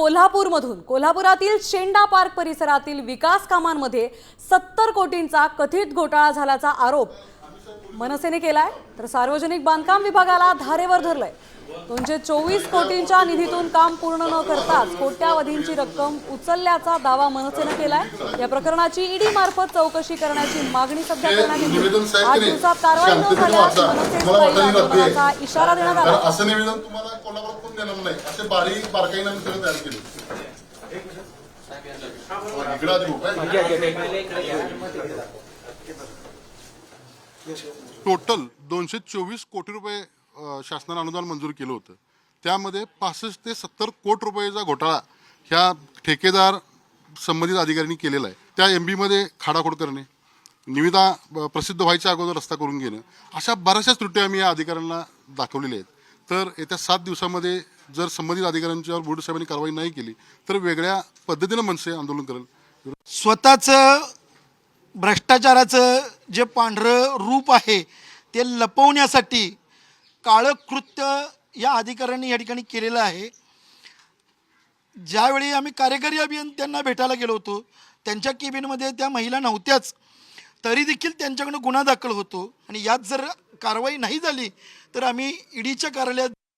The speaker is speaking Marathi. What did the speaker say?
कोल्हापुरातील शेंडा पार्क परिसरातील विकास कामांमध्ये 70 कोटींचा कथित घोटाळा झाल्याचा आरोप मनसेने केलाय। तर सार्वजनिक बांधकाम विभागाला धारेवर धरलंय। 224 कोटींच्या निधीतून काम पूर्ण न करताच कोट्यावधींची रक्कम उचलल्याचा दावा मनसेने केलाय। या प्रकरणाची ईडी मार्फत चौकशी करण्याची मागणी सध्या करण्यात येते। 8 दिवसात कारवाई न झाल्यास मनसेचा इशारा देण्यात आला। असं निवेदन तुम्हाला कोल्हापुरात कोण देणार नाही, असे बारीक बारकाईने आम्ही तयार केले। टोटल 224 कोटी रुपये शासनाने अनुदान मंजूर केलं होतं। त्यामध्ये 65 ते 70 कोटी रुपयाचा घोटाळा ह्या ठेकेदार संबंधित अधिकाऱ्यांनी केलेला आहे। त्या MB मध्ये खाडाखोड करणे, निविदा प्रसिद्ध व्हायच्या अगोदर रस्ता करून घेणं, अशा बऱ्याचशा त्रुटी आम्ही या अधिकाऱ्यांना दाखवलेल्या आहेत। तर येत्या 7 दिवसामध्ये जर संबंधित अधिकाऱ्यांच्यावर बोर्ड साहेबांनी कारवाई नाही केली तर वेगळ्या पद्धतीने मनसे आंदोलन करेल। स्वतःचं भ्रष्टाचाराचं जे पांढरं रूप आहे ते लपवण्यासाठी काळं कृत्य या अधिकाऱ्यांनी या ठिकाणी केलेलं आहे। ज्यावेळी आम्ही कार्यकारी अभियंत्यांना भेटायला गेलो होतो, त्यांच्या केबिनमध्ये त्या महिला नव्हत्याच, तरी देखील त्यांच्याकडून गुन्हा दाखल होतो आणि यात जर कारवाई नाही झाली तर आम्ही ईडीच्या कार्यालयात